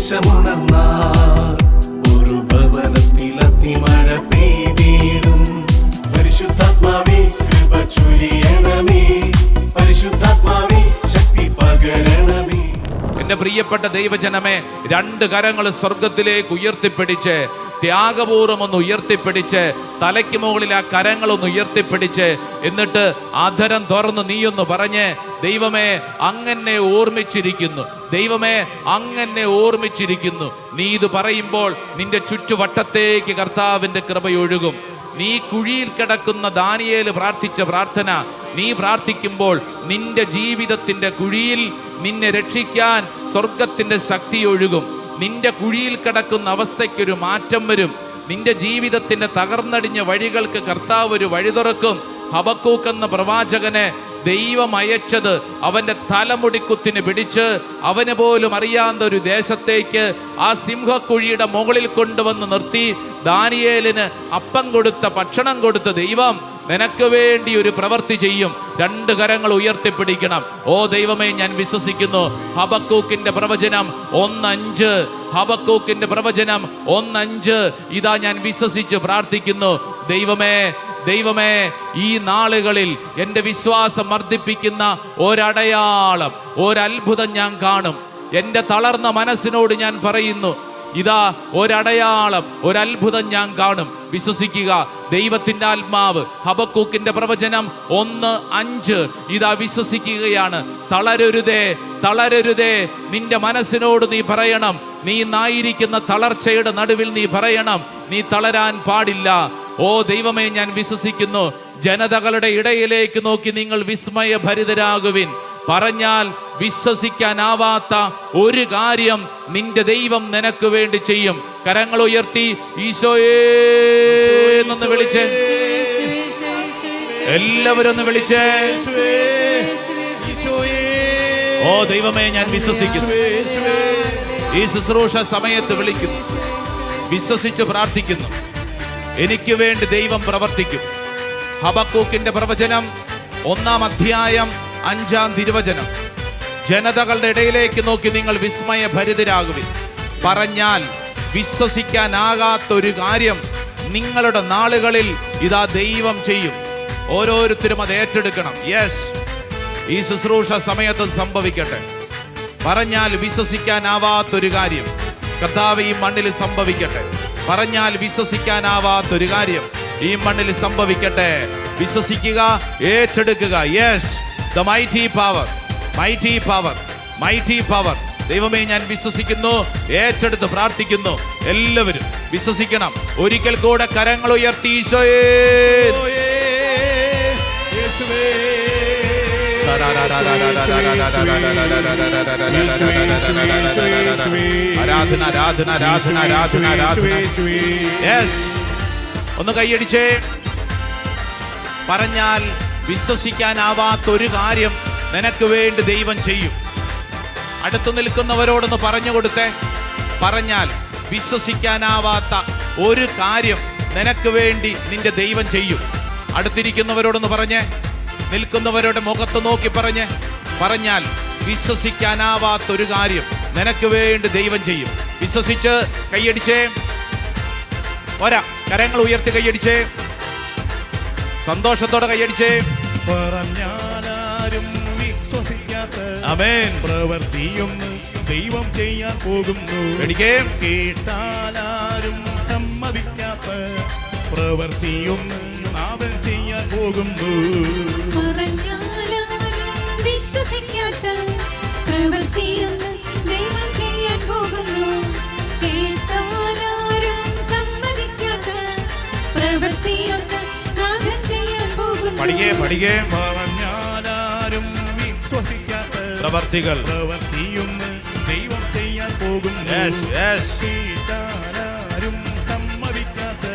ഉന്മേഷമുണർന്നാൽ ഒരു ഭവനത്തിൽ അഗ്നിമഴ പെയ്തിടും. പരിശുദ്ധാത്മാവേ കൃപ ചൊരിയണമേ, പരിശുദ്ധാത്മാവേ ശക്തി പകരണമേ. എന്റെ പ്രിയപ്പെട്ട ദൈവജനമേ, രണ്ട് കരങ്ങൾ സ്വർഗത്തിലേക്ക് ഉയർത്തിപ്പിടിച്ച് ത്യാഗപൂർവം ഒന്ന് ഉയർത്തിപ്പിടിച്ച് തലയ്ക്ക് മുകളിൽ ആ കരങ്ങളൊന്ന് ഉയർത്തിപ്പിടിച്ച് എന്നിട്ട് അധരം തുറന്ന് നീയൊന്ന് പറഞ്ഞ്, ദൈവമേ അങ്ങനെ ഓർമ്മിച്ചിരിക്കുന്നു, ദൈവമേ അങ്ങനെ ഓർമ്മിച്ചിരിക്കുന്നു. നീ ഇത് പറയുമ്പോൾ നിന്റെ ചുറ്റുവട്ടത്തേക്ക് കർത്താവിന്റെ കൃപയൊഴുകും. നീ കുഴിയിൽ കിടക്കുന്ന ദാനിയേൽ പ്രാർത്ഥിച്ച പ്രാർത്ഥന നീ പ്രാർത്ഥിക്കുമ്പോൾ നിന്റെ ജീവിതത്തിന്റെ കുഴിയിൽ നിന്നെ രക്ഷിക്കാൻ സ്വർഗത്തിന്റെ ശക്തി ഒഴുകും. നിന്റെ കുഴിയിൽ കിടക്കുന്ന അവസ്ഥയ്ക്കൊരു മാറ്റം വരും. നിന്റെ ജീവിതത്തിന്റെ തകർന്നടിഞ്ഞ വഴികൾക്ക് കർത്താവ് ഒരു വഴി തുറക്കും. ഹബക്കൂക്ക് എന്ന പ്രവാചകനെ ദൈവം അയച്ചത് അവന്റെ തലമുടിക്കുത്തിന് പിടിച്ച് അവന് പോലും അറിയാത്ത ഒരു ദേശത്തേക്ക് ആ സിംഹക്കുഴിയുടെ മുകളിൽ കൊണ്ടുവന്ന് നിർത്തി ദാനിയേലിന് അപ്പം കൊടുത്ത ഭക്ഷണം കൊടുത്ത ദൈവം നിനക്ക് വേണ്ടി ഒരു പ്രവൃത്തി ചെയ്യും. രണ്ട് കരങ്ങൾ ഉയർത്തിപ്പിടിക്കണം. ഓ ദൈവമേ, ഞാൻ വിശ്വസിക്കുന്നു. ഹബക്കൂക്കിന്റെ പ്രവചനം 1:5, ഹബക്കൂക്കിന്റെ പ്രവചനം 1:5. ഇതാ ഞാൻ വിശ്വസിച്ച് പ്രാർത്ഥിക്കുന്നു. ദൈവമേ, ദൈവമേ, ഈ നാളുകളിൽ എൻ്റെ വിശ്വാസം വർദ്ധിപ്പിക്കുന്ന ഒരടയാളം, ഒരത്ഭുതം ഞാൻ കാണും. എൻ്റെ തളർന്ന മനസ്സിനോട് ഞാൻ പറയുന്നു, ഇതാ ഒരടയാളം, ഒരത്ഭുതം ഞാൻ കാണും. വിശ്വസിക്കുക. ദൈവത്തിന്റെ ആത്മാവ് ഹബക്കൂക്കിന്റെ പ്രവചനം 1:5 ഇതാ വിശ്വസിക്കുകയാണ്. തളരരുതേ, തളരരുതേ. നിന്റെ മനസ്സിനോട് നീ പറയണം, നീ ഇന്നായിരിക്കുന്ന തളർച്ചയുടെ നടുവിൽ നീ പറയണം, നീ തളരാൻ പാടില്ല. ഓ ദൈവമേ, ഞാൻ വിശ്വസിക്കുന്നു. ജനതകളുടെ ഇടയിലേക്ക് നോക്കി നിങ്ങൾ വിസ്മയഭരിതരാകുവിൻ. പറഞ്ഞാൽ വിശ്വസിക്കാനാവാത്ത ഒരു കാര്യം നിന്റെ ദൈവം നിനക്ക് വേണ്ടി ചെയ്യും. കരങ്ങൾ ഉയർത്തി ഈശോയേ എന്നൊന്ന് വിളിച്ചേ, എല്ലാവരും ഒന്ന് വിളിച്ചേ. ഓ ദൈവമേ, ഞാൻ വിശ്വസിക്കുന്നു. ഈ ശുശ്രൂഷ സമയത്ത് വിളിക്കുന്നു, വിശ്വസിച്ച് പ്രാർത്ഥിക്കുന്നു. എനിക്ക് വേണ്ടി ദൈവം പ്രവർത്തിക്കും. ഹബക്കൂക്കിന്റെ പ്രവചനം 1-ാം അധ്യായം 5-ാം തിരുവചനം. ജനതകളുടെ ഇടയിലേക്ക് നോക്കി നിങ്ങൾ വിസ്മയഭരിതരാകുവിൻ. പറഞ്ഞാൽ വിശ്വസിക്കാനാകാത്തൊരു കാര്യം നിങ്ങളുടെ നാളുകളിൽ ഇതാ ദൈവം ചെയ്യും. ഓരോരുത്തരും അത് ഏറ്റെടുക്കണം. യെസ്, ഈ ശുശ്രൂഷ സമയത്ത് സംഭവിക്കട്ടെ. പറഞ്ഞാൽ വിശ്വസിക്കാനാവാത്തൊരു കാര്യം കർത്താവ് ഈ മണ്ണിൽ സംഭവിക്കട്ടെ. പറഞ്ഞാൽ വിശ്വസിക്കാനാവാത്തൊരു കാര്യം ഈ മണ്ണിൽ സംഭവിക്കട്ടെ. വിശ്വസിക്കുക, ഏറ്റെടുക്കുക. Yes, the mighty power, mighty power, mighty power. ദൈവമേ, ഞാൻ വിശ്വസിക്കുന്നു, ഏറ്റെടുത്ത് പ്രാർത്ഥിക്കുന്നു. എല്ലാവരും വിശ്വസിക്കണം. ഒരിക്കൽ കൂടെ കരങ്ങൾ ഉയർത്തി ഈശോയേ, ആരാധന, ആരാധന, ആരാധന, ആരാധന, ആരാധന. യെസ്, ഒന്ന് കൈയടിച്ചേ. പറഞ്ഞാൽ വിശ്വസിക്കാനാവാത്തൊരു കാര്യം നിനക്ക് വേണ്ടി ദൈവം ചെയ്യും. അടുത്തു നിൽക്കുന്നവരോടൊന്ന് പറഞ്ഞു കൊടുത്തേ. പറഞ്ഞാൽ വിശ്വസിക്കാനാവാത്ത ഒരു കാര്യം നിനക്ക് വേണ്ടി നിന്റെ ദൈവം ചെയ്യും. അടുത്തിരിക്കുന്നവരോടൊന്ന് പറഞ്ഞേ, നിൽക്കുന്നവരുടെ മുഖത്ത് നോക്കി പറഞ്ഞേ. പറഞ്ഞാൽ വിശ്വസിക്കാനാവാത്തൊരു കാര്യം നിനക്ക് വേണ്ടി ദൈവം ചെയ്യും. വിശ്വസിച്ച് കൈയടിച്ചേ. പോരാ, കരങ്ങൾ ഉയർത്തി കൈയടിച്ചേ. സന്തോഷത്തോടെ കൈയടിച്ചേ. പറഞ്ഞാലും വിശ്വസിക്കാത്ത ആമേൻ പ്രവൃത്തിയൊന്ന് ദൈവം ചെയ്യാൻ പോകുന്നു. കേട്ടാലാരും സമ്മതിക്കാത്ത പ്രവൃത്തിയൊന്ന് നാഥൻ ചെയ്യാൻ പോകുന്നു. വിശ്വസിക്കാത്ത പ്രവൃത്തിയൊന്ന് ദൈവം ചെയ്യാൻ പോകുന്നു. കേട്ടാലാരും സമ്മതിക്കാത്ത പ്രവൃത്തിയൊന്ന് നാഥൻ ചെയ്യാൻ പോകുന്നു. പഠിക്കേ. പറഞ്ഞാലാരും വിശ്വസിക്കാത്ത പ്രവർത്തികൾ പ്രവൃത്തിയൊന്ന് ദൈവം ചെയ്യാൻ പോകുന്നു. കേട്ടാലാരും സമ്മതിക്കാത്ത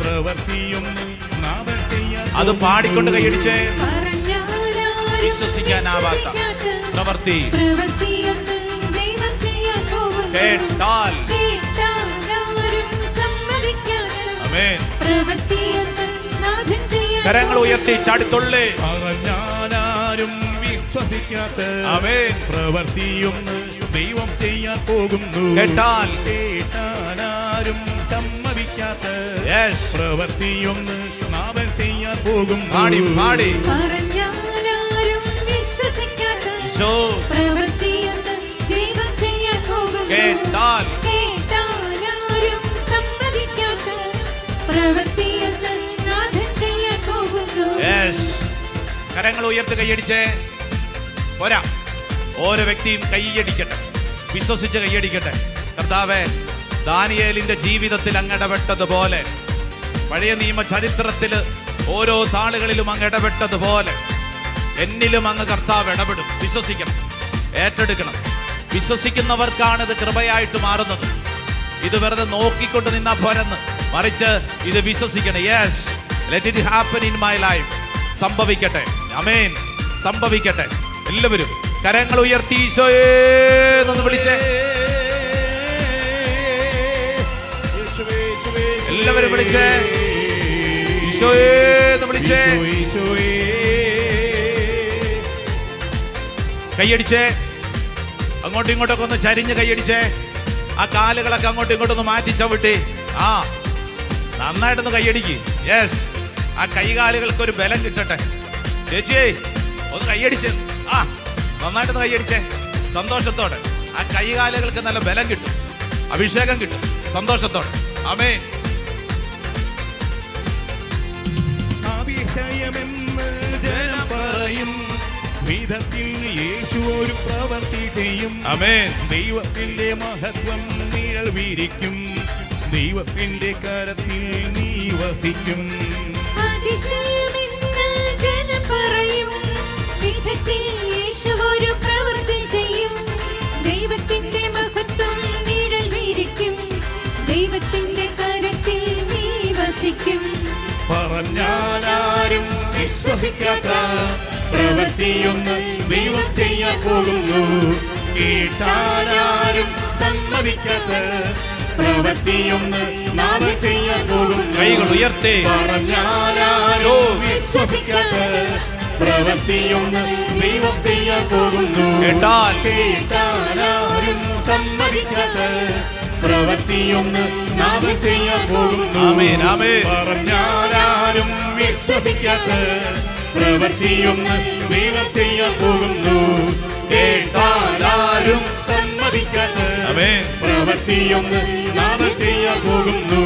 പ്രവൃത്തിയൊന്ന് നാഥൻ ചെയ്യാൻ. അത് പാടിക്കൊണ്ട് കൈയടിച്ചേ. വിശ്വസിക്കാനാവാത്ത പ്രവൃത്തി കേട്ടാൽ കരങ്ങൾ ഉയർത്തി ചാടിത്തുള്ളേ. പറഞ്ഞാലാരും വിശ്വസിക്കാത്ത ആമേൻ പ്രവൃത്തിയൊന്ന് ദൈവം ചെയ്യാൻ പോകുന്നു. കേട്ടാൽ കേട്ടാലാരും സമ്മതിക്കാത്ത Yes. പ്രവൃത്തിയൊന്ന് നാഥൻ ചെയ്യാൻ പോകുന്നു. പാടി പാടി പറഞ്ഞാലാരും വിശ്വസിക്കാത്ത ഈശോ പ്രവൃത്തിയൊന്ന് ദൈവം ചെയ്യാൻ പോകുന്നു. കേട്ടാൽ കേട്ടാലാരും സമ്മതിക്കാത്ത പ്രവൃത്തിയൊന്ന് നാഥൻ ചെയ്യാൻ പോകുന്നു. Yes. കരങ്ങൾ ഉയർത്തി കൈയടിച്ചേ. പോരാ, ഓരോ വ്യക്തിയും കൈയടിക്കട്ടെ, വിശ്വസിച്ച് കൈയടിക്കട്ടെ. കർത്താവേ, ദാനിയേലിന്റെ ജീവിതത്തിൽ അങ്ങ് ഇടപെട്ടതുപോലെ, പഴയ നിയമ ചരിത്രത്തിൽ ഓരോ താളുകളിലും അങ്ങ് ഇടപെട്ടതുപോലെ എന്നിലും അങ്ങ് കർത്താവ് ഇടപെടും. വിശ്വസിക്കണം, ഏറ്റെടുക്കണം. വിശ്വസിക്കുന്നവർക്കാണ് ഇത് കൃപയായിട്ട് മാറുന്നത്. ഇത് വെറുതെ നോക്കിക്കൊണ്ട് നിന്നാ പോരെന്ന്, മറിച്ച് ഇത് വിശ്വസിക്കണം. Yes, let it happen in my life. സംഭവിക്കട്ടെ. ആമേൻ. സംഭവിക്കട്ടെ. എല്ലാവരും കരങ്ങൾ ഉയർത്തി ഈശോയേ എന്ന് വിളിച്ചേ. എല്ലാവരും വിളിച്ചേ. ഈശോയേ എന്ന് വിളിച്ചേ. കൈയടിച്ചേ. അങ്ങോട്ടും ഇങ്ങോട്ടൊക്കെ ഒന്ന് ചരിഞ്ഞ് കൈയടിച്ചേ. ആ കാലുകളൊക്കെ അങ്ങോട്ടും ഇങ്ങോട്ടൊന്ന് മാറ്റി ചവിട്ടി. ആ, നന്നായിട്ടൊന്ന് കൈയടിക്ക്. യെസ്, ആ കൈകാലുകൾക്ക് ഒരു ബലം കിട്ടട്ടെ. ചേച്ചിയേ, ഒന്ന് കൈയടിച്ച്. ആ, നന്നായിട്ടൊന്ന് കൈയടിച്ചേ. സന്തോഷത്തോടെ ആ കൈകാലുകൾക്ക് നല്ല ബലം കിട്ടും, അഭിഷേകം കിട്ടും. സന്തോഷത്തോടെ. ആമേൻ. അതിശയമെന്ന് ജനം പറയും വിധത്തിൽ യേശു ഒരു പ്രവൃത്തി ചെയ്യും. ആമേൻ. ദൈവത്തിന്റെ മഹത്വം നിഴൽ വിരിക്കും. ദൈവത്തിന്റെ കരത്തിൽ നീ വസിക്കും. അതിശയമെന്ന് ജനം പറയും വിധത്തിൽ യേശു ഒരു പ്രവൃത്തി ചെയ്യും. ദൈവത്തിന്റെ മഹത്വം നിഴൽ വിരിക്കും. ദൈവത്തിന്റെ കരത്തിൽ നീ വസിക്കും. പറഞ്ഞാലാരും വിശ്വസിക്കാത്ത പ്രവൃത്തിയൊന്ന് ദൈവം ചെയ്യാൻ പോകുന്നു. കേട്ടാലാരും സമ്മതിക്കാത്ത പ്രവൃത്തിയൊന്ന് നാഥൻ ചെയ്യാൻ പോകുന്നു. കൈകൾ ഉയർത്തി. പറഞ്ഞാലാരും വിശ്വസിക്കാത്ത പ്രവൃത്തിയൊന്ന് ദൈവം ചെയ്യാൻ പോകുന്നു. കേട്ടാൽ കേട്ടാലാരും സമ്മതിക്കാത്ത പ്രവൃത്തിയൊന്ന് നാഥൻ ചെയ്യാൻ പോകുന്നു. ആമേൻ. ആമേൻ. പറഞ്ഞാലാരും വിശ്വസിക്കാത്ത പ്രവൃത്തിയൊന്ന് ദൈവം ചെയ്യാൻ പോകുന്നു. കേട്ടാലാരും സമ്മതിക്കാത്ത ആമേൻ. പ്രവൃത്തിയൊന്ന് നാഥൻ ചെയ്യാൻ പോകുന്നു.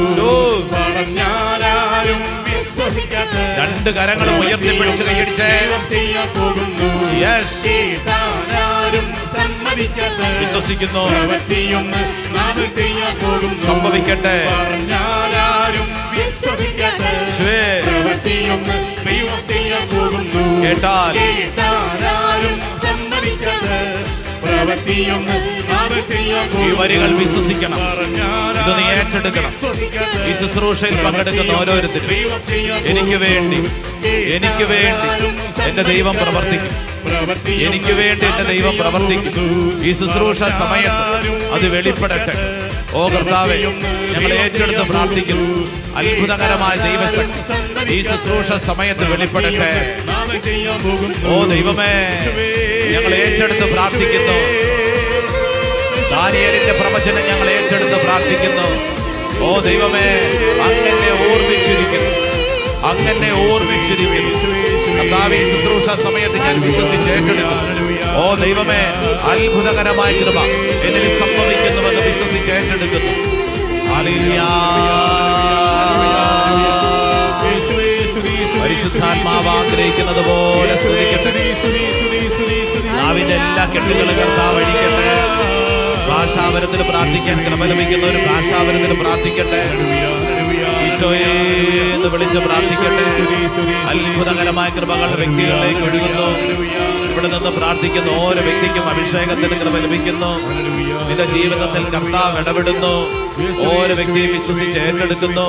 പറഞ്ഞാലാരും വിശ്വസിക്കാത്ത രണ്ട് കരങ്ങളും ഉയർത്തിപ്പിടിച്ച് കൈയടിച്ചേ. ദൈവം ചെയ്യാൻ പോകുന്നു. യെസ്. കേട്ടാലാരും സമ്മതിക്കാത്ത വിശ്വസിക്കുന്നു. പ്രവൃത്തിയൊന്ന് നാഥൻ ചെയ്യാൻ പോകുന്നു. സംഭവിക്കട്ടെ. പറഞ്ഞാലാരും വിശ്വസിക്കാത്ത യേശുവേ. പ്രവൃത്തിയൊന്ന് ദൈവം ചെയ്യാൻ പോകുന്നു. കേട്ടാൽ കേട്ടാലാരും സമ്മതിക്കാത്ത പ്രവൃത്തിയൊന്ന് നാഥൻ ചെയ്യാൻ ഈ പോകുന്നു. വരികൾ വിശ്വസിക്കണം. ഇത് നീ ഏറ്റെടുക്കണം. ഈ ശുശ്രൂഷയിൽ പങ്കെടുക്കുന്ന ഓരോരുത്തരും എനിക്ക് വേണ്ടി എന്റെ ദൈവം പ്രവർത്തിക്കും. എനിക്ക് വേണ്ടി എന്റെ ദൈവം പ്രവർത്തിക്കും. ഈ ശുശ്രൂഷ സമയത്ത് അത് വെളിപ്പെടട്ടെ. ഓ കർത്താവേ, ഞങ്ങൾ ഏറ്റെടുത്ത് പ്രാർത്ഥിക്കുന്നു. അത്ഭുതകരമായ ദൈവശക്തി ഈ ശുശ്രൂഷ സമയത്ത് വെളിപ്പെടട്ടെ. ഓ ദൈവമേ, ഞങ്ങൾ ഏറ്റെടുത്ത് പ്രാർത്ഥിക്കുന്നു. ദാനിയേലിന്റെ പ്രവചനം ഞങ്ങൾ ഏറ്റെടുത്ത് പ്രാർത്ഥിക്കുന്നു. ഓ ദൈവമേ, അങ്ങനെ ഓർമ്മിച്ചിരിക്കുന്നു. അങ്ങനെ ഓർമ്മിച്ചിരിക്കുന്നു. കർത്താവേ, ഈ ശുശ്രൂഷ സമയത്ത് ഞാൻ വിശ്വസിച്ച് ഏറ്റെടുക്കുന്നു. ഓ ദൈവമേ, അത്ഭുതകരമായ കൃപ എന്നിൽ സംഭവിക്കുന്നുവെന്ന് വിശ്വസിച്ച് ഏറ്റെടുക്കുന്നു. ഹല്ലേലൂയ. പരിശുദ്ധാത്മാവ് ആഗ്രഹിക്കുന്നത് പോലെ സ്തുതിക്കട്ടെ. നാവിന്റെ എല്ലാ കെട്ടുകളും കർത്താവ് അഴിക്കട്ടെ. ഭാഷാവരത്തിൽ പ്രാർത്ഥിക്കാൻ കൃപ ലഭിക്കുന്ന ഒരു ഭാഷാവരത്തിൽ പ്രാർത്ഥിക്കട്ടെ. ഈശോയെ എന്ന് വിളിച്ച് പ്രാർത്ഥിക്കട്ടെ. അത്ഭുതകരമായ കൃപകൾ വ്യക്തികളിലേക്ക് ഒഴുകുന്നു. ഇവിടെ നിന്ന് പ്രാർത്ഥിക്കുന്ന ഓരോ വ്യക്തിക്കും അഭിഷേകത്തിന് കൃപ ലഭിക്കുന്നു. നിന്റെ ജീവിതത്തിൽ കർത്താവ് ഇടപെടുന്നു. ഓരോ വ്യക്തിയും വിശ്വസിച്ച് ഏറ്റെടുക്കുന്നു.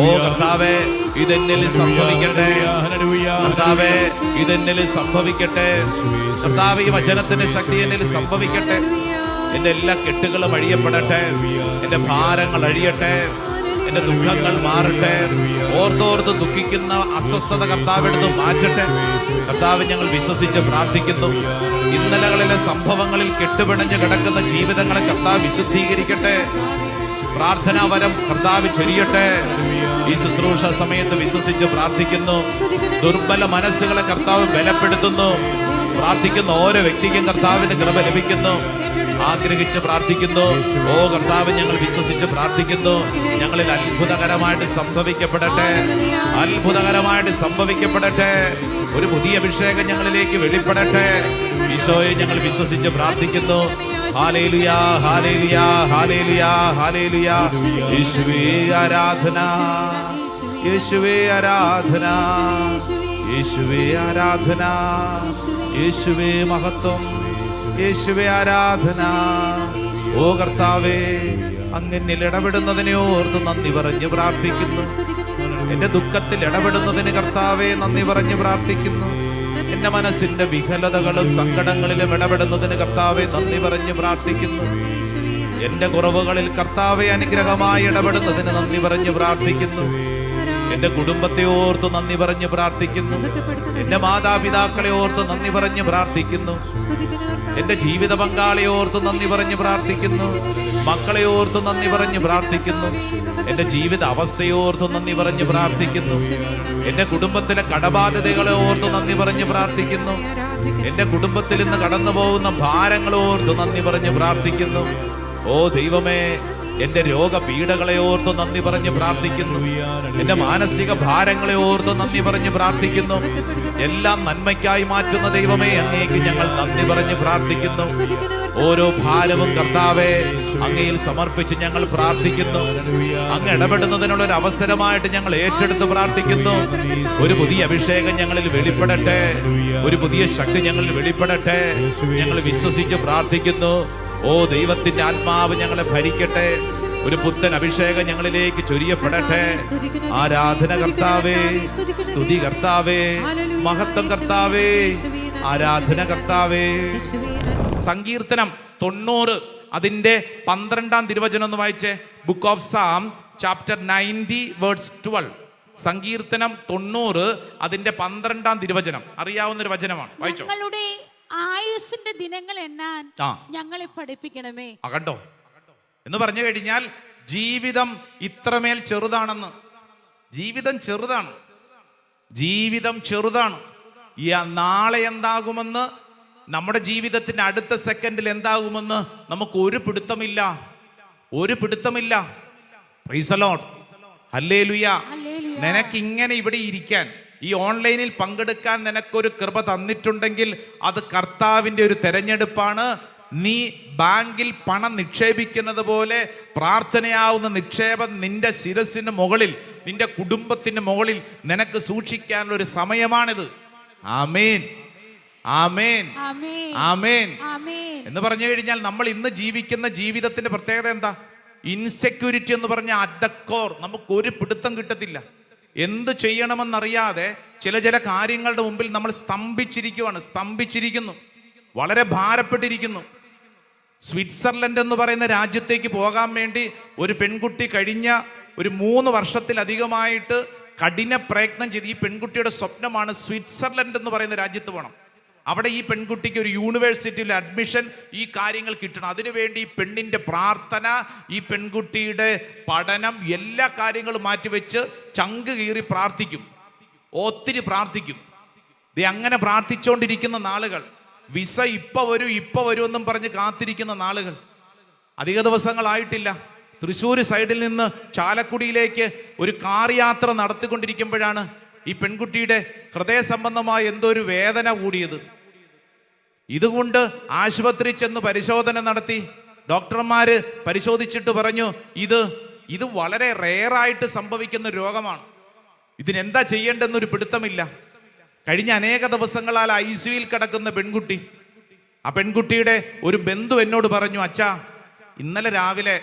ഓ കർത്താവേ, ഇതെന്നിൽ സംഭവിക്കട്ടെ. കർത്താവേ, ഇതെന്നിൽ സംഭവിക്കട്ടെ. കർത്താവ്, ഈ വചനത്തിന്റെ ശക്തി എന്നിൽ സംഭവിക്കട്ടെ. എന്റെ എല്ലാ കെട്ടുകളും അഴിയപ്പെടട്ടെ. എന്റെ ഭാരങ്ങൾ അഴിയട്ടെ. കർത്താവിന്റെ ദുഃഖങ്ങൾ മാറട്ടെ. ഓർത്തോർത്ത് ദുഃഖിക്കുന്ന അസ്വസ്ഥത കർത്താവെടുത്ത് മാറ്റട്ടെ. കർത്താവ്, ഞങ്ങൾ വിശ്വസിച്ച് പ്രാർത്ഥിക്കുന്നു. ഇന്നലകളിലെ സംഭവങ്ങളിൽ കെട്ടുപിണഞ്ഞ് കിടക്കുന്ന ജീവിതങ്ങളെ കർത്താവ് വിശുദ്ധീകരിക്കട്ടെ. പ്രാർത്ഥനാ വരം കർത്താവ് ചൊരിയട്ടെ. ഈ ശുശ്രൂഷ സമയത്ത് വിശ്വസിച്ച് പ്രാർത്ഥിക്കുന്നു. ദുർബല മനസ്സുകളെ കർത്താവ് ബലപ്പെടുത്തുന്നു. പ്രാർത്ഥിക്കുന്ന ഓരോ വ്യക്തിക്കും കർത്താവിന്റെ കൃപ ലഭിക്കുന്നു. ആഗ്രഹിച്ച് പ്രാർത്ഥിക്കുന്നു. ഓ കർത്താവ്, ഞങ്ങൾ വിശ്വസിച്ച് പ്രാർത്ഥിക്കുന്നു. ഞങ്ങളിൽ അത്ഭുതകരമായിട്ട് സംഭവിക്കപ്പെടട്ടെ. അത്ഭുതകരമായിട്ട് സംഭവിക്കപ്പെടട്ടെ. ഒരു പുതിയ അഭിഷേകം ഞങ്ങളിലേക്ക് വെളിപ്പെടട്ടെ. ഈശോയെ ഞങ്ങൾ വിശ്വസിച്ച് പ്രാർത്ഥിക്കുന്നു. Hallelujah, hallelujah, hallelujah, hallelujah. യേശുവേ ആരാധന, യേശുവേ ആരാധന, യേശുവേ ആരാധന, യേശുവേ മഹത്വം, യേശുവേ ആരാധന. ഓ കർത്താവേ, അങ്ങനിൽ ഇടപെടുന്നതിനെ ഓർത്ത് നന്ദി പറഞ്ഞ് പ്രാർത്ഥിക്കുന്നു. എന്റെ ദുഃഖത്തിൽ ഇടപെടുന്നതിന് കർത്താവേ നന്ദി പറഞ്ഞ് പ്രാർത്ഥിക്കുന്നു. എന്റെ മനസ്സിന്റെ വികലതകളും സങ്കടങ്ങളിലും ഇടപെടുന്നതിന് കർത്താവെ നന്ദി പറഞ്ഞ് പ്രാർത്ഥിക്കുന്നു. എന്റെ കുറവുകളിൽ കർത്താവെ അനുഗ്രഹമായി ഇടപെടുന്നതിന് നന്ദി പറഞ്ഞ് പ്രാർത്ഥിക്കുന്നു. എന്റെ കുടുംബത്തെ ഓർത്ത് നന്ദി പറഞ്ഞ് പ്രാർത്ഥിക്കുന്നു. എന്റെ മാതാപിതാക്കളെ ഓർത്ത് നന്ദി പറഞ്ഞ് പ്രാർത്ഥിക്കുന്നു. എന്റെ ജീവിത പങ്കാളിയെ ഓർത്ത് നന്ദി പറഞ്ഞ് പ്രാർത്ഥിക്കുന്നു. മക്കളെ ഓർത്ത് നന്ദി പറഞ്ഞ് പ്രാർത്ഥിക്കുന്നു. എന്റെ ജീവിത അവസ്ഥയെ ഓർത്ത് നന്ദി പറഞ്ഞ് പ്രാർത്ഥിക്കുന്നു. എന്റെ കുടുംബത്തിലെ കടബാധ്യതകളെ ഓർത്ത് നന്ദി പറഞ്ഞ് പ്രാർത്ഥിക്കുന്നു. എന്റെ കുടുംബത്തിൽ നിന്ന് കടന്നു പോകുന്ന ഭാരങ്ങളെ ഓർത്ത് നന്ദി പറഞ്ഞ് പ്രാർത്ഥിക്കുന്നു. ഓ ദൈവമേ, എന്റെ രോഗപീഠകളെ ഓർത്ത് നന്ദി പറഞ്ഞ് പ്രാർത്ഥിക്കുന്നു. എന്റെ മാനസിക ഭാരങ്ങളെ ഓർത്ത് നന്ദി പറഞ്ഞ് പ്രാർത്ഥിക്കുന്നു. എല്ലാം നന്മയ്ക്കായി മാറ്റുന്ന ദൈവമേ, അങ്ങേക്ക് ഞങ്ങൾ നന്ദി പറഞ്ഞ് പ്രാർത്ഥിക്കുന്നു. ഓരോ ഭാരവും കർത്താവെ അങ്ങയിൽ സമർപ്പിച്ച് ഞങ്ങൾ പ്രാർത്ഥിക്കുന്നു. അങ്ങ് ഇടപെടുന്നതിനുള്ള ഒരു അവസരമായിട്ട് ഞങ്ങൾ ഏറ്റെടുത്ത് പ്രാർത്ഥിക്കുന്നു. ഒരു പുതിയ അഭിഷേകം ഞങ്ങളിൽ വെളിപ്പെടട്ടെ. ഒരു പുതിയ ശക്തി ഞങ്ങളിൽ വെളിപ്പെടട്ടെ. ഞങ്ങൾ വിശ്വസിച്ച് പ്രാർത്ഥിക്കുന്നു. ഓ ദൈവത്തിന്റെ ആത്മാവ് ഞങ്ങളെ ഭരിക്കട്ടെ. ഒരു പുത്തൻ അഭിഷേകം ഞങ്ങളിലേക്ക് ചൊരിയപ്പെടട്ടെ. ആരാധന കർത്താവേ, സ്തുതി കർത്താവേ, മഹത്വം കർത്താവേ, ആരാധന കർത്താവേ. സങ്കീർത്തനം 90 അതിന്റെ 12 തിരുവചനം ഒന്ന് വായിച്ചേ. Book of Psalm chapter 90 verse 12. സങ്കീർത്തനം 90 അതിന്റെ 12 തിരുവചനം. അറിയാവുന്ന ഒരു വചനമാണ്, വായിച്ചോ. ആയുസ്സിന്റെ ദിനങ്ങൾ എണ്ണാൻ ഞങ്ങളെ പഠിപ്പിക്കണമേ. കണ്ടോ എന്ന് പറഞ്ഞു കഴിഞ്ഞാൽ ജീവിതം ഇത്രമേൽ ചെറുതാണെന്ന്. ജീവിതം ചെറുതാണ്, ജീവിതം ചെറുതാണ്. നാളെ എന്താകുമെന്ന്, നമ്മുടെ ജീവിതത്തിന്റെ അടുത്ത സെക്കൻഡിൽ എന്താകുമെന്ന് നമുക്ക് ഒരു പിടുത്തമില്ല, ഒരു പിടുത്തമില്ല. Praise the Lord, hallelujah. നിനക്ക് ഇങ്ങനെ ഇവിടെ ഇരിക്കാൻ, ഈ ഓൺലൈനിൽ പങ്കെടുക്കാൻ നിനക്കൊരു കൃപ തന്നിട്ടുണ്ടെങ്കിൽ അത് കർത്താവിൻ്റെ ഒരു തെരഞ്ഞെടുപ്പാണ്. നീ ബാങ്കിൽ പണം നിക്ഷേപിക്കുന്നത് പോലെ പ്രാർത്ഥനയാവുന്ന നിക്ഷേപം നിന്റെ ശിരസിന് മുകളിൽ, നിന്റെ കുടുംബത്തിന് മുകളിൽ നിനക്ക് സൂക്ഷിക്കാനുള്ള ഒരു സമയമാണിത്. ആമേൻ, ആമേൻ, ആമേൻ എന്ന് പറഞ്ഞു കഴിഞ്ഞാൽ നമ്മൾ ഇന്ന് ജീവിക്കുന്ന ജീവിതത്തിന്റെ പ്രത്യേകത എന്താ? ഇൻസെക്യൂരിറ്റി എന്ന് പറഞ്ഞ അഡക്കോർ. നമുക്ക് ഒരു പിടുത്തം കിട്ടത്തില്ല. എന്ത് ചെയ്യണമെന്നറിയാതെ ചില കാര്യങ്ങളുടെ മുമ്പിൽ നമ്മൾ സ്തംഭിച്ചിരിക്കുന്നു, വളരെ ഭാരപ്പെട്ടിരിക്കുന്നു. സ്വിറ്റ്സർലൻഡ് എന്ന് പറയുന്ന രാജ്യത്തേക്ക് പോകാൻ വേണ്ടി ഒരു പെൺകുട്ടി കഴിഞ്ഞ ഒരു 3 വർഷത്തിലധികമായിട്ട് കഠിന പ്രയത്നം ചെയ്ത്, ഈ പെൺകുട്ടിയുടെ സ്വപ്നമാണ് സ്വിറ്റ്സർലൻഡ് എന്ന് പറയുന്ന രാജ്യത്ത് പോകണം. അവിടെ ഈ പെൺകുട്ടിക്ക് ഒരു യൂണിവേഴ്സിറ്റിയിൽ അഡ്മിഷൻ, ഈ കാര്യങ്ങൾ കിട്ടണം. അതിനുവേണ്ടി ഈ പെണ്ണിൻ്റെ പ്രാർത്ഥന, ഈ പെൺകുട്ടിയുടെ പഠനം, എല്ലാ കാര്യങ്ങളും മാറ്റിവെച്ച് ചങ്ക് കീറി പ്രാർത്ഥിക്കും, ഒത്തിരി പ്രാർത്ഥിക്കും. അങ്ങനെ പ്രാർത്ഥിച്ചുകൊണ്ടിരിക്കുന്ന നാളുകൾ, വിസ ഇപ്പൊ വരും എന്നും പറഞ്ഞ് കാത്തിരിക്കുന്ന നാളുകൾ. അധിക ദിവസങ്ങളായിട്ടില്ല. തൃശ്ശൂർ സൈഡിൽ നിന്ന് ചാലക്കുടിയിലേക്ക് ഒരു കാർ യാത്ര നടത്തിക്കൊണ്ടിരിക്കുമ്പോഴാണ് ഈ പെൺകുട്ടിയുടെ ഹൃദയ സംബന്ധമായ എന്തോ ഒരു വേദന കൂടിയത്. ഇതുകൊണ്ട് ആശുപത്രി ചെന്ന് പരിശോധന നടത്തി. ഡോക്ടർമാര് പരിശോധിച്ചിട്ട് പറഞ്ഞു, ഇത് വളരെ റെയറായിട്ട് സംഭവിക്കുന്ന രോഗമാണ്, ഇതിനെന്താ ചെയ്യേണ്ടെന്നൊരു പിടുത്തമില്ല. കഴിഞ്ഞ അനേക ദിവസങ്ങളാൽ ICUയിൽ കിടക്കുന്ന പെൺകുട്ടി, ആ പെൺകുട്ടിയുടെ ഒരു ബന്ധു എന്നോട് പറഞ്ഞു, അച്ഛാ, ഇന്നലെ രാവിലെ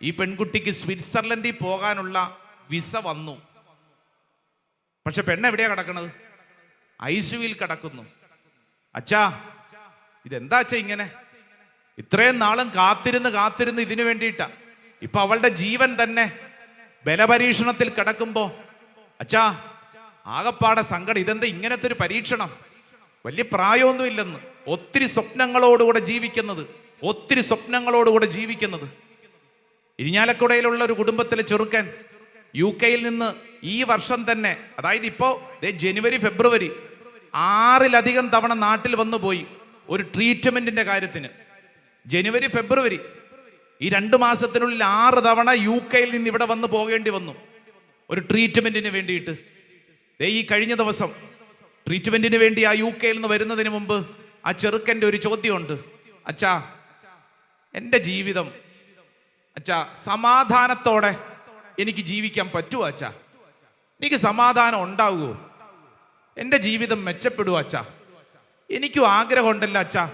ഈ പെൺകുട്ടിക്ക് സ്വിറ്റ്സർലൻഡിൽ പോകാനുള്ള വിസ വന്നു. പക്ഷെ പെണ്ണെവിടെയാ കിടക്കണത്? ICUയിൽ കിടക്കുന്നു. അച്ഛാ, ഇതെന്താ അച്ഛാ ഇങ്ങനെ? ഇത്രയും നാളും കാത്തിരുന്ന് ഇതിനു വേണ്ടിയിട്ടാ. ഇപ്പൊ അവളുടെ ജീവൻ തന്നെ ബലപരീക്ഷണത്തിൽ കിടക്കുമ്പോ അച്ഛാ ആകപ്പാടെ സങ്കടം, ഇതെന്താ ഇങ്ങനത്തെ ഒരു പരീക്ഷണം, വലിയ പ്രായമൊന്നുമില്ലെന്ന്, ഒത്തിരി സ്വപ്നങ്ങളോടുകൂടെ ജീവിക്കുന്നത്. ഇരിഞ്ഞാലക്കുടയിലുള്ള ഒരു കുടുംബത്തിലെ ചെറുക്കൻ UK നിന്ന് ഈ വർഷം തന്നെ, അതായത് ഇപ്പോ ജനുവരി ഫെബ്രുവരി 6 തവണ നാട്ടിൽ വന്നു പോയി ഒരു ട്രീറ്റ്മെന്റിന്റെ കാര്യത്തിന്. ജനുവരി ഫെബ്രുവരി ഈ 2 മാസത്തിനുള്ളിൽ 6 തവണ UK നിന്ന് ഇവിടെ വന്ന് പോകേണ്ടി വന്നു ഒരു ട്രീറ്റ്മെന്റിന് വേണ്ടിയിട്ട്. ഈ കഴിഞ്ഞ ദിവസം ട്രീറ്റ്മെന്റിന് വേണ്ടി ആ UK നിന്ന് വരുന്നതിന് മുമ്പ് ആ ചെറുക്കൻ്റെ ഒരു ചോദ്യമുണ്ട്. അച്ഛാ, എൻ്റെ ജീവിതം അച്ഛാ സമാധാനത്തോടെ എനിക്ക് ജീവിക്കാൻ പറ്റുമോ അച്ഛാ? എനിക്ക് സമാധാനം ഉണ്ടാവുമോ? എൻ്റെ ജീവിതം മെച്ചപ്പെടുമോ അച്ഛാ? എനിക്കും ആഗ്രഹമുണ്ടല്ലോ അച്ഛാ,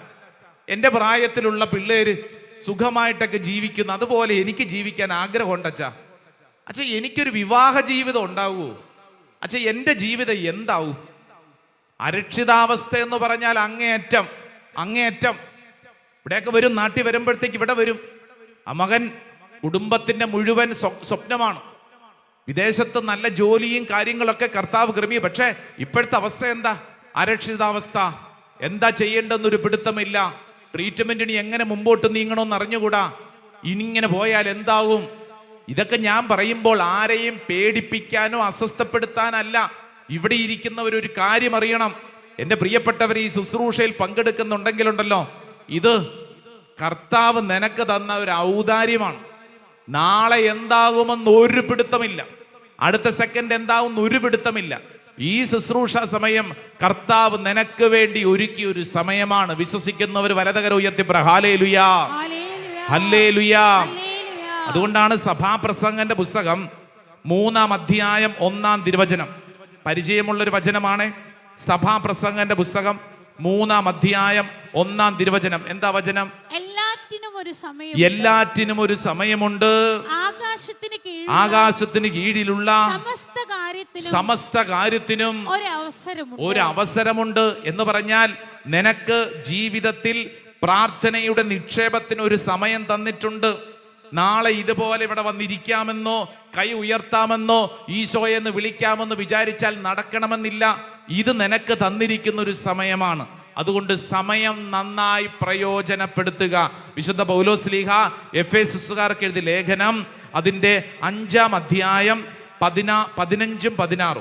എൻ്റെ പ്രായത്തിലുള്ള പിള്ളേര് സുഖമായിട്ടൊക്കെ ജീവിക്കുന്നു, അതുപോലെ എനിക്ക് ജീവിക്കാൻ ആഗ്രഹമുണ്ട് അച്ഛാ. അച്ഛാ, എനിക്കൊരു വിവാഹ ജീവിതം ഉണ്ടാവുമോ? അച്ഛാ, എൻ്റെ ജീവിതം എന്താവും? അരക്ഷിതാവസ്ഥ എന്ന് പറഞ്ഞാൽ അങ്ങേയറ്റം. ഇവിടെയൊക്കെ വരും, നാട്ടിൽ വരുമ്പോഴത്തേക്ക് ഇവിടെ വരും. ആ മകൻ കുടുംബത്തിന്റെ മുഴുവൻ സ്വപ്നമാണ്. വിദേശത്ത് നല്ല ജോലിയും കാര്യങ്ങളൊക്കെ കർത്താവ് ക്രമീകരിക്കും. പക്ഷേ ഇപ്പോഴത്തെ അവസ്ഥ എന്താ? അരക്ഷിതാവസ്ഥ. എന്താ ചെയ്യേണ്ടെന്നൊരു പിടുത്തമില്ല. ട്രീറ്റ്മെന്റിന് എങ്ങനെ മുമ്പോട്ട് നീങ്ങണമെന്ന് അറിഞ്ഞുകൂടാ. ഇനിങ്ങനെ പോയാൽ എന്താവും? ഇതൊക്കെ ഞാൻ പറയുമ്പോൾ ആരെയും പേടിപ്പിക്കാനോ അസ്വസ്ഥപ്പെടുത്താനല്ല. ഇവിടെ ഇരിക്കുന്നവരൊരു കാര്യം അറിയണം. എൻ്റെ പ്രിയപ്പെട്ടവർ, ഈ ശുശ്രൂഷയിൽ പങ്കെടുക്കുന്നുണ്ടെങ്കിലുണ്ടല്ലോ, ഇത് കർത്താവ് നിനക്ക് തന്ന ഒരു ഔദാര്യമാണ്. നാളെ എന്താകുമെന്ന് ഒരു പിടുത്തമില്ല, അടുത്ത സെക്കൻഡ് എന്താകുമെന്ന് ഒരു പിടുത്തമില്ല. ഈ ശുശ്രൂഷ സമയം കർത്താവ് നിനക്ക് വേണ്ടി ഒരുക്കിയ ഒരു സമയമാണ്. വിശ്വസിക്കുന്നവർ വലതുകരം ഉയർത്തി പറ ഹല്ലേലൂയാ, ഹല്ലേലൂയാ. അതുകൊണ്ടാണ് സഭാപ്രസംഗന്റെ പുസ്തകം 3-ാം അധ്യായം 1-ാം തിരുവചനം പരിചയമുള്ളൊരു വചനമാണ്. സഭാപ്രസംഗന്റെ പുസ്തകം 3-ാം അധ്യായം 1-ാം തിരുവചനം. എന്താ വചനം? എല്ലാറ്റിനും ഒരു സമയമുണ്ട്, ആകാശത്തിന് കീഴിലുള്ള സമസ്ത കാര്യത്തിനും ഒരു അവസരമുണ്ട്. എന്ന് പറഞ്ഞാൽ നിനക്ക് ജീവിതത്തിൽ പ്രാർത്ഥനയുടെ നിക്ഷേപത്തിന് ഒരു സമയം തന്നിട്ടുണ്ട്. നാളെ ഇതുപോലെ ഇവിടെ വന്നിരിക്കാമെന്നോ കൈ ഉയർത്താമെന്നോ ഈശോയെന്ന് വിളിക്കാമെന്ന് വിചാരിച്ചാൽ നടക്കണമെന്നില്ല. ഇത് നിനക്ക് തന്നിരിക്കുന്ന ഒരു സമയമാണ്. അതുകൊണ്ട് സമയം നന്നായി പ്രയോജനപ്പെടുത്തുക. വിശുദ്ധ പൗലോസ്ലീഹ എഫേസുകാർക്ക് എഴുതിയ ലേഖനം അതിൻ്റെ 5-ാം അധ്യായം 15-16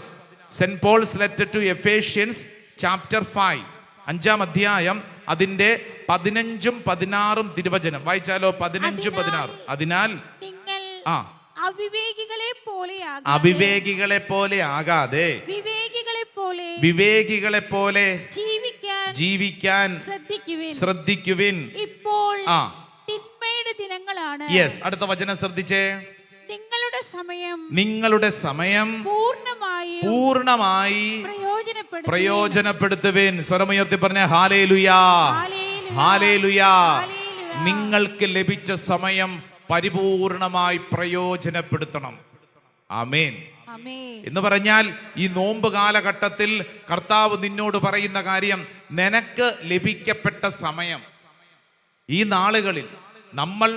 saint Paul's letter to Ephesians chapter 5 5-ാം അധ്യായം അതിൻ്റെ 15-16 തിരുവചനം വായിച്ചാലോ? 15-16. അതിനാൽ അവിവേകികളെ പോലെ ആകാതെ വിവേകികളെ പോലെ ജീവിക്കാൻ ശ്രദ്ധിക്കുവിൻ. ഇപ്പോൾ തിന്മയുടെ ദിനങ്ങളാണ്. യെസ്, അടുത്ത വചനം ശ്രദ്ധിച്ചേ. നിങ്ങളുടെ സമയം പൂർണ്ണമായി പ്രയോജനപ്പെടുത്തുവിൻ. സ്വരമുയർത്തി പറഞ്ഞ ഹല്ലേലൂയാ, ഹല്ലേലൂയാ. നിങ്ങൾക്ക് ലഭിച്ച സമയം പരിപൂർണമായി പ്രയോജനപ്പെടുത്തണം. ആമേൻ. എന്ന് പറഞ്ഞാൽ ഈ നോമ്പ് കാലഘട്ടത്തിൽ കർത്താവ് നിന്നോട് പറയുന്ന കാര്യം, നിനക്ക് ലഭിക്കപ്പെട്ട സമയം ഈ നാളുകളിൽ നമ്മൾ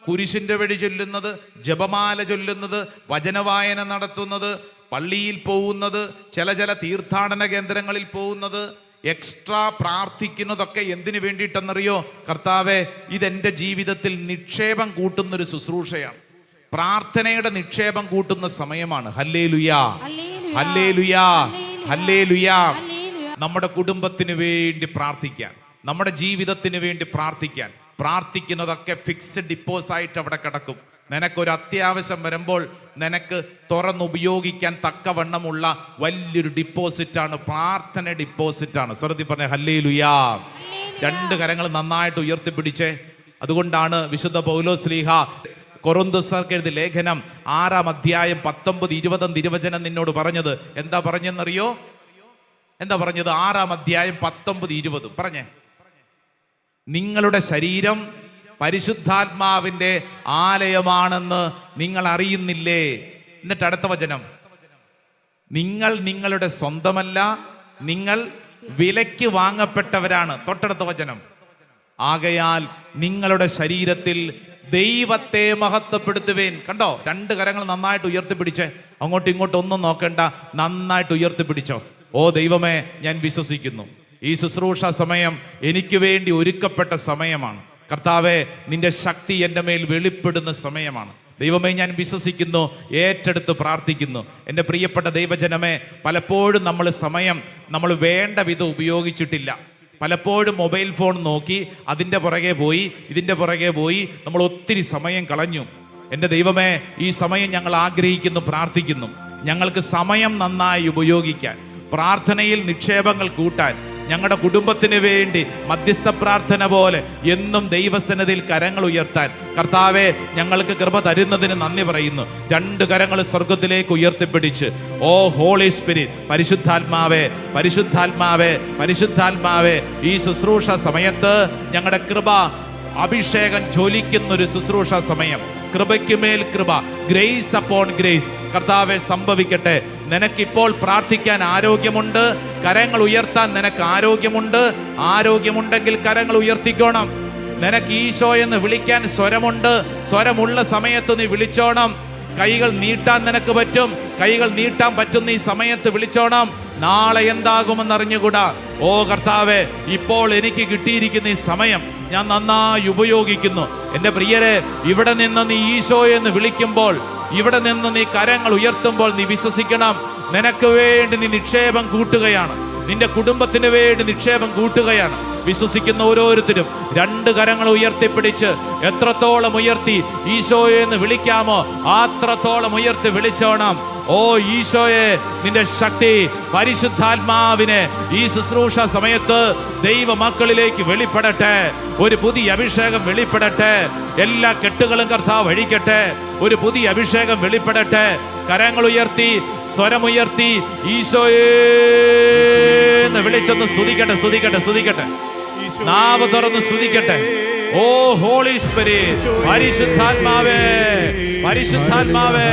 കുരിശിന്റെ വഴി ചൊല്ലുന്നത്, ജപമാല ചൊല്ലുന്നത്, വചനവായന നടത്തുന്നത്, പള്ളിയിൽ പോകുന്നത്, ചില തീർത്ഥാടന കേന്ദ്രങ്ങളിൽ പോകുന്നത്, എക്സ്ട്രാ പ്രാർത്ഥിക്കുന്നതൊക്കെ എന്തിനു വേണ്ടിയിട്ടെന്നറിയോ? കർത്താവേ, ഇതെൻ്റെ ജീവിതത്തിൽ നിക്ഷേപം കൂട്ടുന്നൊരു ശുശ്രൂഷയാണ്. പ്രാർത്ഥനയുടെ നിക്ഷേപം കൂട്ടുന്ന സമയമാണ്. ഹല്ലേലൂയാ, ഹല്ലേലൂയാ, ഹല്ലേലൂയാ. നമ്മുടെ കുടുംബത്തിന് വേണ്ടി പ്രാർത്ഥിക്കാൻ, നമ്മുടെ ജീവിതത്തിന് വേണ്ടി പ്രാർത്ഥിക്കാൻ. പ്രാർത്ഥിക്കുന്നതൊക്കെ ഫിക്സ്ഡ് ഡിപ്പോസായിട്ട് അവിടെ കിടക്കും. നിനക്കൊരു അത്യാവശ്യം വരുമ്പോൾ നിനക്ക് തുറന്നുപയോഗിക്കാൻ തക്കവണ്ണമുള്ള വലിയൊരു ഡിപ്പോസിറ്റാണ് പ്രാർത്ഥന, ഡിപ്പോസിറ്റാണ്. സ്വരത്തിൽ പറഞ്ഞ ഹല്ലേലൂയാ. 2 കരങ്ങൾ നന്നായിട്ട് ഉയർത്തിപ്പിടിച്ചേ. അതുകൊണ്ടാണ് വിശുദ്ധ പൗലോസ്ലീഹ കൊരിന്ത്യർക്ക് എഴുതിയ ലേഖനം 6-ാം അധ്യായം 19-20 തിരുവചനം നിന്നോട് പറഞ്ഞത്. എന്താ പറഞ്ഞെന്നറിയോ? എന്താ പറഞ്ഞത്? 6-ാം അധ്യായം 19-20 പറഞ്ഞേ. നിങ്ങളുടെ ശരീരം പരിശുദ്ധാത്മാവിന്റെ ആലയമാണെന്ന് നിങ്ങൾ അറിയുന്നില്ലേ? എന്നിട്ട് അടുത്ത വചനം, നിങ്ങൾ നിങ്ങളുടെ സ്വന്തമല്ല, നിങ്ങൾ വിലയ്ക്ക് വാങ്ങപ്പെട്ടവരാണ്. തൊട്ടടുത്ത വചനം, ആകയാൽ നിങ്ങളുടെ ശരീരത്തിൽ ദൈവത്തെ മഹത്വപ്പെടുത്തുവേൻ. കണ്ടോ, രണ്ട് കരങ്ങൾ നന്നായിട്ട് ഉയർത്തിപ്പിടിച്ചേ. അങ്ങോട്ടും ഇങ്ങോട്ടും ഒന്നും നോക്കണ്ട, നന്നായിട്ട് ഉയർത്തിപ്പിടിച്ചോ. ഓ ദൈവമേ, ഞാൻ വിശ്വസിക്കുന്നു ഈ ശുശ്രൂഷ സമയം എനിക്ക് വേണ്ടി ഒരുക്കപ്പെട്ട സമയമാണ്. കർത്താവേ, നിന്റെ ശക്തി എൻ്റെ മേൽ വെളിപ്പെടുന്ന സമയമാണ്. ദൈവമേ, ഞാൻ വിശ്വസിക്കുന്നു, ഏറ്റെടുത്ത് പ്രാർത്ഥിക്കുന്നു. എൻ്റെ പ്രിയപ്പെട്ട ദൈവജനമേ, പലപ്പോഴും നമ്മൾ വേണ്ട വിധം ഉപയോഗിച്ചിട്ടില്ല. പലപ്പോഴും മൊബൈൽ ഫോൺ നോക്കി അതിൻ്റെ പുറകെ പോയി, ഇതിൻ്റെ പുറകെ പോയി നമ്മൾ ഒത്തിരി സമയം കളഞ്ഞു. എൻ്റെ ദൈവമേ, ഈ സമയം ഞങ്ങൾ ആഗ്രഹിക്കുന്നു, പ്രാർത്ഥിക്കുന്നു. ഞങ്ങൾക്ക് സമയം നന്നായി ഉപയോഗിക്കാൻ, പ്രാർത്ഥനയിൽ നിക്ഷേപങ്ങൾ കൂട്ടാൻ, ഞങ്ങളുടെ കുടുംബത്തിന് വേണ്ടി മധ്യസ്ഥ പ്രാർത്ഥന പോലെ എന്നും ദൈവസന്നിധിയിൽ കരങ്ങൾ ഉയർത്താൻ കർത്താവെ ഞങ്ങൾക്ക് കൃപ തരുന്നതിന് നന്ദി പറയുന്നു. രണ്ട് കരങ്ങൾ സ്വർഗത്തിലേക്ക് ഉയർത്തിപ്പിടിച്ച്, ഓ ഹോളി സ്പിരിറ്റ്, പരിശുദ്ധാത്മാവേ, പരിശുദ്ധാത്മാവേ, പരിശുദ്ധാത്മാവേ, ഈ ശുശ്രൂഷ സമയത്ത് ഞങ്ങളുടെ കൃപ അഭിഷേകം ജ്വലിക്കുന്നൊരു ശുശ്രൂഷ സമയം, കൃപയ്ക്ക് മേൽ കൃപ, ഗ്രേസ് അപ്പോൺ ഗ്രേസ് കർത്താവെ സംഭവിക്കട്ടെ. നിനക്കിപ്പോൾ പ്രാർത്ഥിക്കാൻ ആരോഗ്യമുണ്ട്, കരങ്ങൾ ഉയർത്താൻ നിനക്ക് ആരോഗ്യമുണ്ട്. ആരോഗ്യമുണ്ടെങ്കിൽ കരങ്ങൾ ഉയർത്തിക്കോണം. നിനക്ക് ഈശോ എന്ന് വിളിക്കാൻ സ്വരമുണ്ട്, സ്വരമുള്ള സമയത്ത് നീ വിളിച്ചോണം. കൈകൾ നീട്ടാൻ നിനക്ക് പറ്റും, കൈകൾ നീട്ടാൻ പറ്റുന്ന ഈ സമയത്ത് വിളിച്ചോണം. നാളെ എന്താകുമെന്ന് അറിഞ്ഞുകൂടാ. ഓ കർത്താവെ, ഇപ്പോൾ എനിക്ക് കിട്ടിയിരിക്കുന്ന ഈ സമയം ഞാൻ നന്നായി ഉപയോഗിക്കുന്നു. എൻ്റെ പ്രിയരെ, ഇവിടെ നിന്ന് നീ ഈശോ എന്ന് വിളിക്കുമ്പോൾ, ഇവിടെ നിന്ന് നീ കരങ്ങൾ ഉയർത്തുമ്പോൾ നീ വിശ്വസിക്കണം, നിനക്ക് വേണ്ടി നീ നിക്ഷേപം കൂട്ടുകയാണ്, നിന്റെ കുടുംബത്തിന് വേണ്ടി നിക്ഷേപം കൂട്ടുകയാണ്. വിശ്വസിക്കുന്ന ഓരോരുത്തരും രണ്ട് കരങ്ങൾ ഉയർത്തിപ്പിടിച്ച് എത്രത്തോളം ഉയർത്തി ഈശോയെ എന്ന് വിളിക്കാമോ അത്രത്തോളം ഉയർത്തി വിളിച്ചോണം. ഓ ഈശോയെ, നിന്റെ ശക്തി പരിശുദ്ധാത്മാവിനെ ഈ ശുശ്രൂഷ സമയത്ത് ദൈവ മക്കളിലേക്ക് വെളിപ്പെടട്ടെ. ഒരു പുതിയ അഭിഷേകം വെളിപ്പെടട്ടെ. എല്ലാ കെട്ടുകളും കർത്താവ് അഴിക്കട്ടെ. ഒരു പുതിയ അഭിഷേകം വെളിപ്പെടട്ടെ. കരങ്ങൾ ഉയർത്തി, സ്വരമുയർത്തി ഈശോയെ എന്ന് വിളിച്ചൊന്ന് സ്തുതിക്കട്ടെ, സ്തുതിക്കട്ടെ, സ്തുതിക്കട്ടെ. നാവ് തുറന്ന് സ്തുതിക്കട്ടെ. ഓ ഹോളി സ്പിരിറ്റ്, പരിശുദ്ധാത്മാവേ, പരിശുദ്ധാത്മാവേ,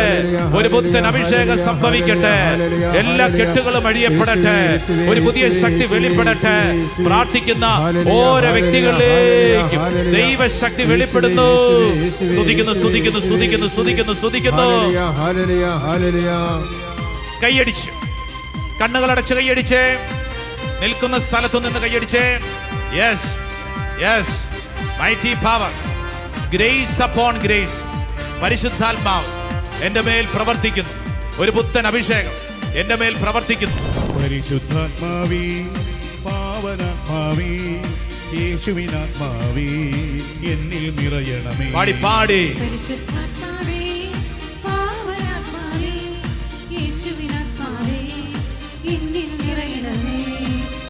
ഒരു പുത്തൻ അഭിഷേകം സംഭവിക്കട്ടെ. എല്ലാ കെട്ടുകളും അഴിയപ്പെടട്ടെ. ഒരു പുതിയ ശക്തി വെളിപ്പെടട്ടെ. പ്രാർത്ഥിക്കുന്ന ഓരോ വ്യക്തികളിലേക്കും ദൈവശക്തി വെളിപ്പെടുന്നു. സ്തുതിക്കുന്നു, സ്തുതിക്കുന്നു, സ്തുതിക്കുന്നു, സ്തുതിക്കുന്നു, സ്തുതിക്കുന്നു. കൈയടിച്ച്, കണ്ണുകളടച്ച് കൈയടിച്ചേ. നിൽക്കുന്ന സ്ഥലത്തു നിന്ന് കൈയടിച്ചേ. Yes, yes. Mighty power, grace upon grace. പരിശുദ്ധാത്മാവ് എൻ്റെ മേൽ പ്രവർത്തിക്കുന്നു. ഒരു പുത്തൻ അഭിഷേകം എൻ്റെ മേൽ പ്രവർത്തിക്കുന്നു. പരിശുദ്ധാത്മാവേ, പാവനാത്മാവേ, യേശുവിനാത്മാവേ, എന്നിൽ നിറയണമേ. പാടി പാടി. പരിശുദ്ധാത്മാവേ,